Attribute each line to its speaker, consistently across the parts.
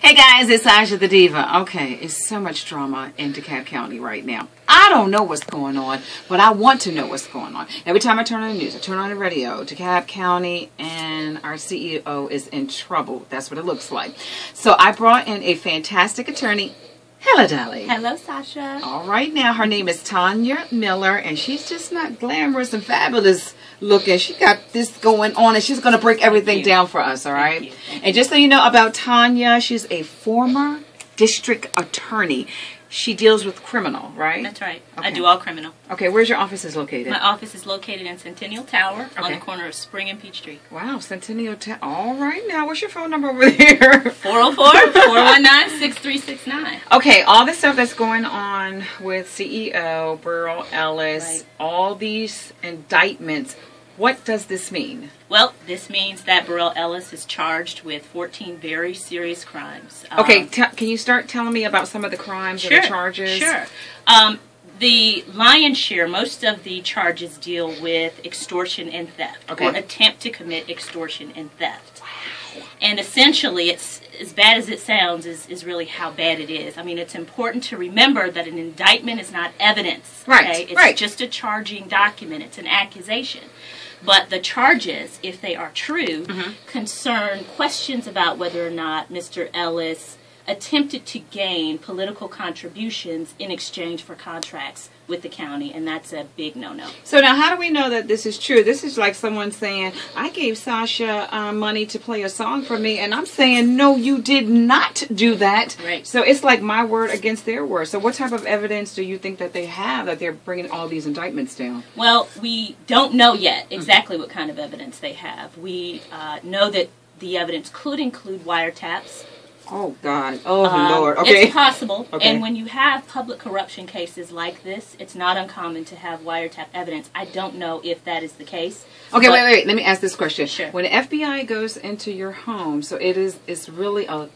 Speaker 1: Hey guys, it's Sasha the Diva. Okay, it's so much drama in DeKalb County right now. I don't know what's going on, but I want to know what's going on. Every time I turn on the news, I turn on the radio, DeKalb County and our CEO is in trouble. That's what it looks like. So I brought in a fantastic attorney. Hello, Dolly.
Speaker 2: Hello, Sasha.
Speaker 1: All right, now her name is Tanya Miller, and she's just not glamorous and fabulous looking. She got this going on, and she's going to break everything down for us, all right?
Speaker 2: Thank you.
Speaker 1: And just so you know about Tanya, she's a former district attorney. She deals with criminal, right?
Speaker 2: That's right.
Speaker 1: Okay.
Speaker 2: I do all criminal.
Speaker 1: Okay, where's your office is located?
Speaker 2: My office is located in Centennial Tower on
Speaker 1: Okay.
Speaker 2: the corner of Spring and Peachtree.
Speaker 1: Wow, Centennial Town. All right, now, what's your phone number over there?
Speaker 2: 404-419-6369.
Speaker 1: Okay, all the stuff that's going on with CEO Burrell Ellis,
Speaker 2: Right.
Speaker 1: all these indictments, what does this mean?
Speaker 2: Well, this means that Burrell Ellis is charged with 14 very serious crimes.
Speaker 1: Okay, can you start telling me about some of the crimes and the charges?
Speaker 2: Sure. The lion's share, most of the charges deal with extortion and theft,
Speaker 1: Okay.
Speaker 2: or attempt to commit extortion and theft. Wow. And essentially, it's as bad as it sounds is really how bad it is. I mean, it's important to remember that an indictment is not evidence.
Speaker 1: Right,
Speaker 2: Okay? It's
Speaker 1: right.
Speaker 2: just a charging document. It's an accusation. But the charges, if they are true, concern questions about whether or not Mr. Ellis attempted to gain political contributions in exchange for contracts with the county, and that's a big no-no.
Speaker 1: So now how do we know that this is true? This is like someone saying, I gave Sasha money to play a song for me, and I'm saying, no, you did not do that.
Speaker 2: Right.
Speaker 1: So it's like my word against their word. So what type of evidence do you think that they have that they're bringing all these indictments down?
Speaker 2: Well, we don't know yet exactly what kind of evidence they have. We know that the evidence could include wiretaps.
Speaker 1: Oh, God. Oh, Lord. Okay.
Speaker 2: It's possible.
Speaker 1: Okay.
Speaker 2: And when you have public corruption cases like this, it's not uncommon to have wiretap evidence. I don't know if that is the case.
Speaker 1: Okay,
Speaker 2: but-
Speaker 1: wait. Let me ask this question.
Speaker 2: Sure.
Speaker 1: When the FBI goes into your home, so it's really a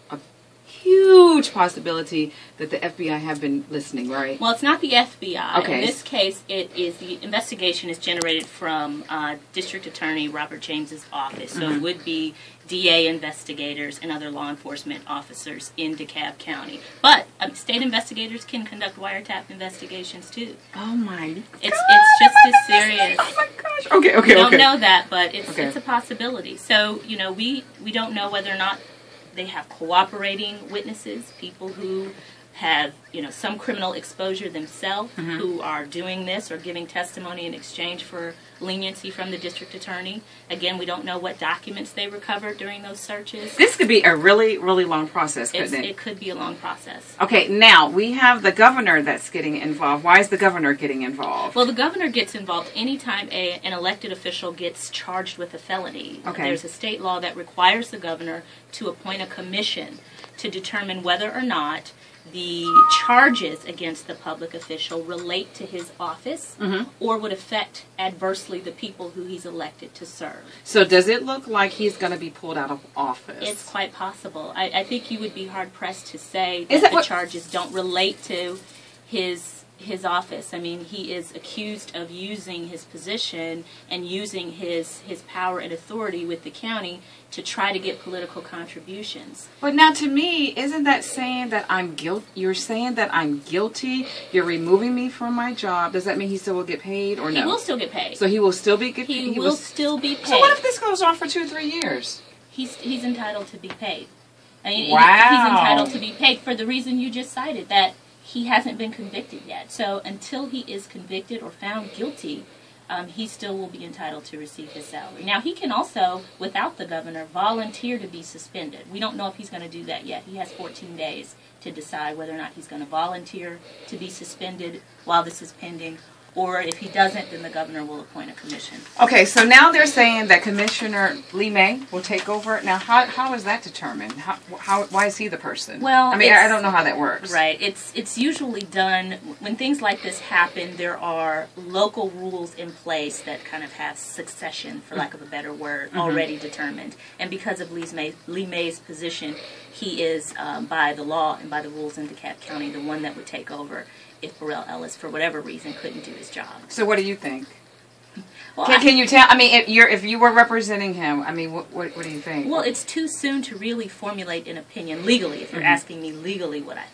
Speaker 1: huge possibility that the FBI have been listening, right?
Speaker 2: Well, it's not the FBI.
Speaker 1: Okay.
Speaker 2: In this case, it is the investigation is generated from District Attorney Robert James's office. So it would be DA investigators and other law enforcement officers in DeKalb County. But state investigators can conduct wiretap investigations too.
Speaker 1: Oh my God.
Speaker 2: It's just as serious.
Speaker 1: Oh my gosh. Okay.
Speaker 2: We don't know that, but it's a possibility. So, you know, we don't know whether or not they have cooperating witnesses, people who have, you know, some criminal exposure themselves, who are doing this or giving testimony in exchange for leniency from the district attorney. Again, we don't know what documents they recovered during those searches.
Speaker 1: This could be a really, really long process, couldn't it?
Speaker 2: It could be a long process.
Speaker 1: Okay, now we have the governor that's getting involved. Why is the governor getting involved?
Speaker 2: Well, the governor gets involved anytime an elected official gets charged with a felony.
Speaker 1: Okay.
Speaker 2: There's a state law that requires the governor to appoint a commission to determine whether or not the charges against the public official relate to his office or would affect adversely the people who he's elected to serve.
Speaker 1: So does it look like he's going to be pulled out of office?
Speaker 2: It's quite possible. I think you would be hard-pressed to say
Speaker 1: Is
Speaker 2: that
Speaker 1: that
Speaker 2: the charges don't relate to his office. I mean, he is accused of using his position and using his power and authority with the county to try to get political contributions.
Speaker 1: But now to me, isn't that saying that I'm guilty? You're saying that I'm guilty? You're removing me from my job. Does that mean he still will get paid or no?
Speaker 2: He will still get paid.
Speaker 1: So he will still be getting
Speaker 2: He will still be paid.
Speaker 1: So what if this goes on for 2 or 3 years?
Speaker 2: He's entitled to be paid. I mean,
Speaker 1: Wow.
Speaker 2: He's entitled to be paid for the reason you just cited, that he hasn't been convicted yet. So until he is convicted or found guilty, he still will be entitled to receive his salary. Now, he can also, without the governor, volunteer to be suspended. We don't know if he's going to do that yet. He has 14 days to decide whether or not he's going to volunteer to be suspended while this is pending, or if he doesn't, then the governor will appoint a commission.
Speaker 1: Okay, so now they're saying that Commissioner Lee May will take over. Now, how is that determined? Why is he the person?
Speaker 2: Well,
Speaker 1: I mean, I don't know how that works.
Speaker 2: Right. It's usually done when things like this happen. There are local rules in place that kind of have succession, for lack of a better word, already determined. And because of Lee May's position, he is, by the law and by the rules in DeKalb County, the one that would take over if Burrell Ellis, for whatever reason, couldn't do his job.
Speaker 1: So what do you think?
Speaker 2: Well,
Speaker 1: Can you tell? I mean, if you were representing him, I mean, what do you think?
Speaker 2: Well, it's too soon to really formulate an opinion legally. If you're asking me legally, what I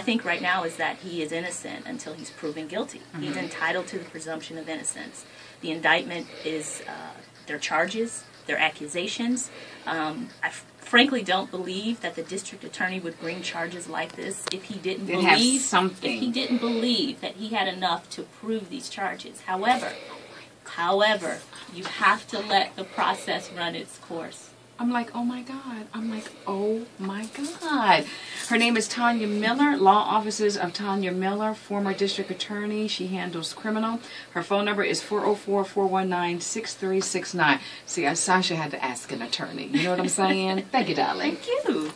Speaker 2: think right now is that he is innocent until he's proven guilty. He's entitled to the presumption of innocence. The indictment is their charges, their accusations. I frankly don't believe that the district attorney would bring charges like this if he didn't believe
Speaker 1: something.
Speaker 2: If he didn't believe that he had enough to prove these charges. However, you have to let the process run its course.
Speaker 1: I'm like, oh my God. I'm like, oh my God. Her name is Tanya Miller, Law Offices of Tanya Miller, former district attorney. She handles criminal. Her phone number is 404-419-6369. See, Sasha had to ask an attorney. You know what I'm saying? Thank you, darling.
Speaker 2: Thank you.